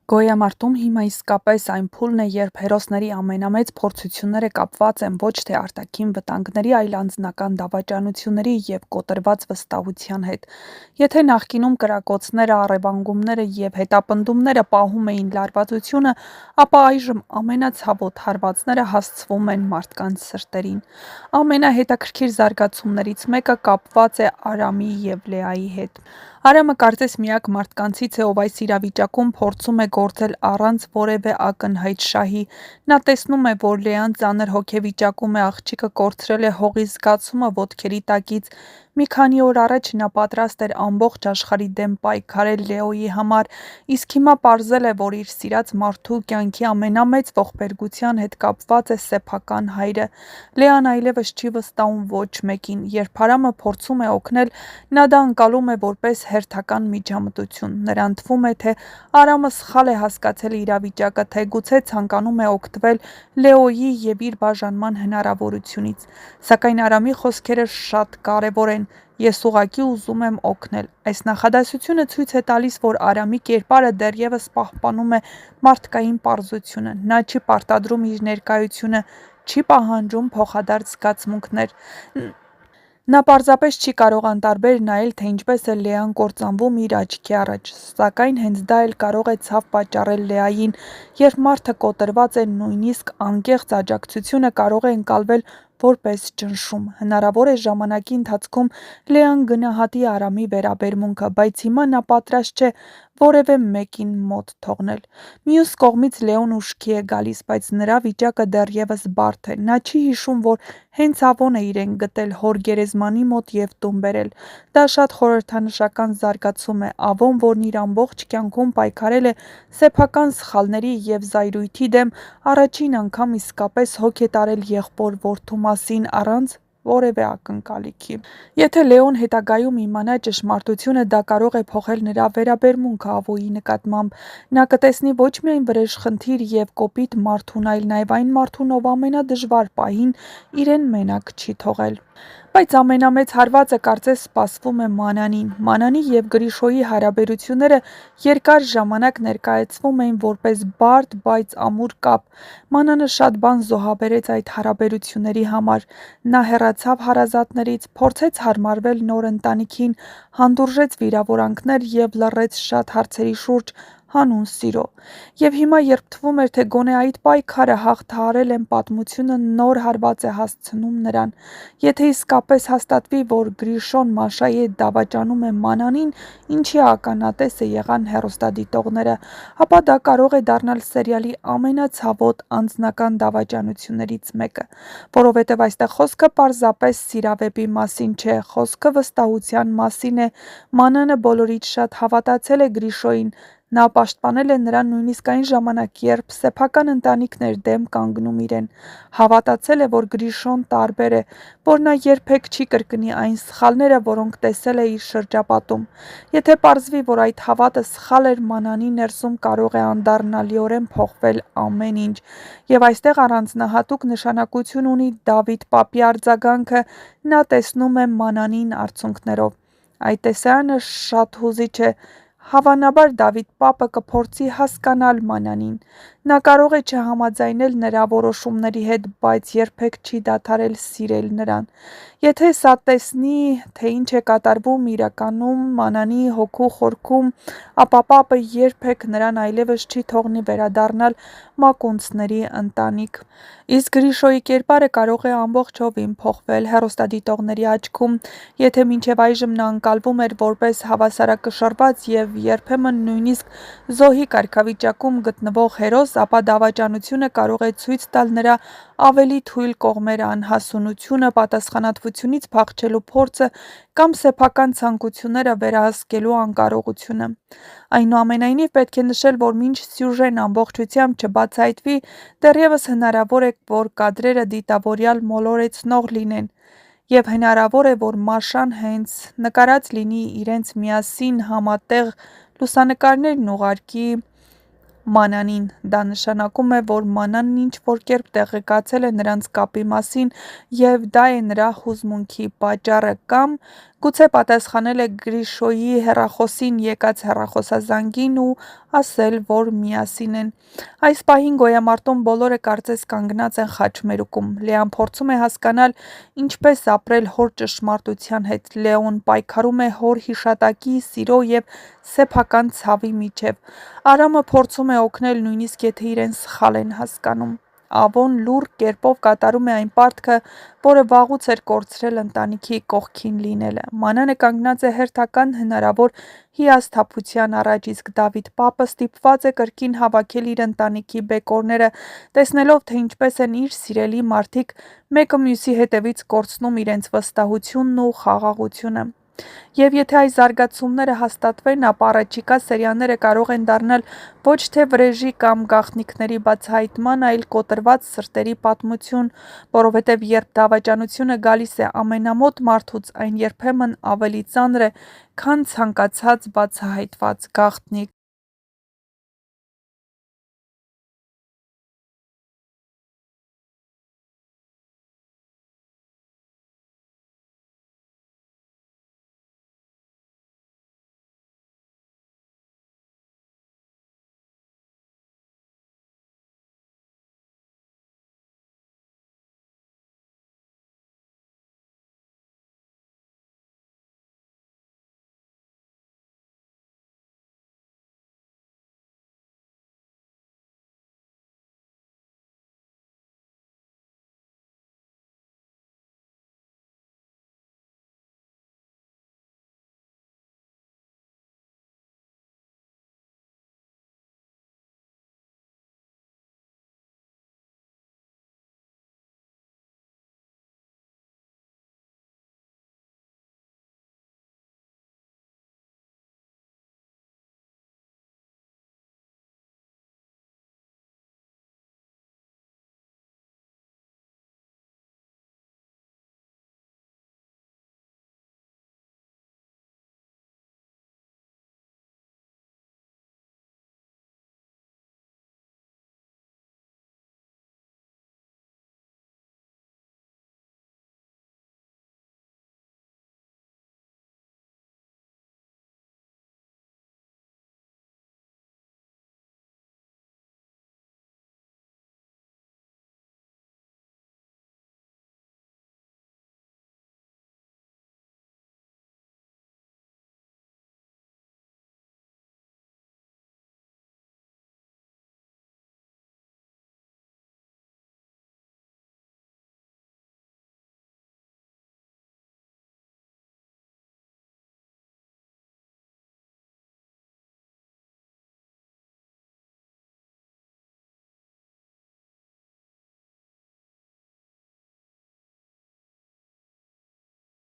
Գոյամարտում հիմա իսկապես այն փուլն է, երբ հերոսների ամենամեծ փորձությունները կապված են ոչ թե արտաքին վտանգների, այլ անձնական դավաճանությունների և կոտրված վստահության հետ։ Եթե նախկինում կրակոցները, առևանգումները և հետապնդումները պահում էին լարվածությունը, ապա այժմ ամենացավոտ հարվածները հասցվում են մարդկանց սրտերին։ Ամենահետաքրքիր զարգացումներից մեկը կապված է Արամի և Լեայի հետ։ Արամը կարծես միակ մարդկանցից է, ով այս իրավիճակում փորձում է գործել առանց որևէ ակնհայտ շահի։ Նա տեսնում է, որ Լեան ծանր հոգեվիճակում է, աղջիկը կորցրել է հողի զգացումը ոտքերի տակից։ Մի քանի օր առաջ նա պատրաստ էր ամբողջ աշխարհի դեմ պայքարել Լեոյի համար, իսկ հիմա պարզել է, որ իր սիրած մարդու կյանքի ամենամեծ ողբերգության հետ կապված է սեփական հայրը։ Լեան այլևս չի վստահում ոչ մեկին։ Երբ Արամը փորձում է օգնել, նա դա ընկալում է որպես հերթական միջամտություն։ Նրան թվում է, թե Արամը սխալ է հասկացել իրավիճակը, թե գուցե ցանկանում է օգտվել Լեոյի և իր բաժանման հնարավորությունից։ Սակայն Արամի խոսքերը շատ կարևոր են. «Ես ուղղակի ուզում եմ օգնել»։ Այս նախադասությունը ցույց է տալիս, որ Արամի կերպարը դեռևս պահպանում է մարդկային պարզությունը։ Նա չի պարտադրում իր ներկայությունը, չի պահանջում փոխադարձ զգացմունքներ։ Նա պարզապես չի կարող անտարբեր նայել, թե ինչպես է Լեան կործանվում իր աչքի առաջ։ Սակայն հենց դա էլ կարող է ցավ պատճառել Լեային։ Երբ մարդը կոտրված է, նույնիսկ անկեղծ աջակցությունը կարող է ընկալվել որպես ճնշում։ Հնարավոր է ժամանակի ընթացքում Լեան գնահատի Արամի վերաբերմունքը, բայց հիմա նա պատրաստ չէ որևէ մեկին մոտ թողնել։ Մյուս կողմից Լեոն ուշքի է գալիս, բայց նրա վիճակը դեռևս բարդ է։ Նա չի հիշում, որ հենց Ավոն է իրեն գտել հոր գերեզմանի մոտ և տուն բերել։ Դա շատ խորհրդանշական զարգացում է։ Ավոն, որն իր ամբողջ կյանքում պայքարել է սեփական սխալների և զայրույթի դեմ, առաջին անգամ իսկապես հոգ է տարել եղբոր-որդու մասին առանց որևէ ակնկալիքի։ Եթե Լեոն հետագայում իմանա ճշմարտությունը, դա կարող է փոխել նրա վերաբերմունքը Ավոյի նկատմամբ։ Նա կտեսնի ոչ միայն վրեժխնդիր և կոպիտ մարդուն, այլ նաև այն մարդուն, ով ամենադժվար պահին իրեն մենակ չի թողել։ Բայց ամենամեծ հարվածը կարծես սպասվում է Մանանին։ Մանանի և Գրիշոյի հարաբերությունները երկար ժամանակ ներկայացվում էին որպես բարդ, բայց ամուր կապ։ Մանանը շատ բան զոհաբերեց այդ հարաբերությունների համար։ Նա հեռացավ հարազատներից, փորձեց հարմարվել նոր ընտանիքին, հանդուրժեց վիրավորանքներ և լռեց շատ հարցերի շուրջ հանուն սիրո։ Եվ հիմա, երբ թվում էր, թե գոնե այդ պայքարը հաղթահարել են, պատմությունը նոր հարված է հասցնում նրան։ Եթե իսկապես հաստատվի, որ Գրիշոն Մաշայի հետ դավաճանում է Մանանին, ինչի ականատեսը եղան հեռուստադիտողները, ապա դա կարող է դառնալ սերիալի ամենացավոտ անձնական դավաճանություններից մեկը։ Որովհետև այստեղ խոսքը պարզապես սիրավեպի մասին չէ, խոսքը վստահության մասին է։ Մանանը բոլորից շատ հավատացել է Գրիշոյին։ Նա պաշտպանել է նրան նույնիսկ այն ժամանակ, երբ սեփական ընտանիքն էր դեմ կանգնում իրեն։ Հավատացել է, որ Գրիշոն տարբեր է, որ նա երբեք չի կրկնի այն սխալները, որոնք տեսել է իր շրջապատում։ Եթե պարզվի, որ այդ հավատը սխալ էր, Մանանի ներսում կարող է անդառնալիորեն փոխվել ամեն ինչ։ Եվ այստեղ առանձնահատուկ նշանակություն ունի Դավիթ պապի արձագանքը։ Նա տեսնում է Մանանին արցունքներով։ Այդ տեսարանը շատ հուզիչ է։ Հավանաբար Դավիթ պապը կփորձի հասկանալ Մանանին։ Նա կարող է չհամաձայնել նրա որոշումների հետ, բայց երբեք չի դադարել սիրել նրան։ Եթե սա տեսնի, թե ինչ է կատարվում իրականում Մանանի հոգու խորքում, ապա պապը երբեք նրան այլևս չի թողնի վերադառնալ մակունցների ընտանիք։ Իսկ Գրիշոյի կերպարը կարող է ամբողջովին փոխվել հեռուստադիտողների աչքում։ Եթե մինչև այժմ նա ընկալվում էր որպես հավասարակշռված և երբեմն նույնիսկ զոհի կարգավիճակում գտնվող հերոս, ապա դավաճանությունը կարող է ցույց տալ նրա ավելի թույլ կողմերը՝ անհասունությունը, պատասխանատվությունից փախչելու փորձը կամ սեփական ցանկությունները վերահսկելու անկարողությունը։ Այնուամենայնիվ, պետք է նշել, որ մինչ սյուժեն ամբողջությամբ չբացահայտվի, դեռևս հնարավոր է, որ կադրերը դիտավորյալ մոլորեցնող լինեն։ Եվ հնարավոր է, որ Մաշան հենց նկարած լինի իրենց միասին համատեղ լուսանկարներն ուղարկի Մանանին։ Դա նշանակում է, որ Մանանն ինչ-որ կերպ տեղեկացել է նրանց կապի մասին, և դա է նրա հուզմունքի պատճառը, կամ գուցե պատասխանել է Գրիշոյի հեռախոսին եկած հեռախոսազանգին ու ասել, որ միասին են։ Այս պահին գոյամարտում բոլորը կարծես կանգնած են խաչմերուկում։ Լեան փորձում է հասկանալ ինչպես ապրել հոր ճշմարտության հետ։ Լեոն պայքարում է հոր հիշատակի, սիրո և սեփական ցավի միջև։ Արամը փորձում է օգնել նույնիսկ եթե իրեն սխալ են հասկանում։ Ավոն լուռ կերպով կատարում է այն պարտքը, որը վաղուց էր կորցրել ընտանիքի կողքին լինելը։ Մանանը կանգնած է հերթական հնարավոր հիասթափության առաջ, իսկ Դավիթ պապը ստիպված է կրկին հավաքել իր ընտանիքի բեկորները, տեսնելով, թե ինչպես են իր սիրելի մարդիկ մեկը մյուսի հետևից կորցնում իրենց վստահությունն ու խաղաղությունը։ Եվ եթե այս զարգացումները հաստատվեն, ապա առաջիկա սերիաները կարող են դառնալ ոչ թե վրեժի կամ գաղտնիքների բացահայտման, այլ կոտրված սրտերի պատմություն, որովհետև երբ դավաճանությունը գալիս է ամենամոտ մարդուց, այն երբեմն ավելի ծանր է, քան ցանկացած բացահայտված գաղտնիք։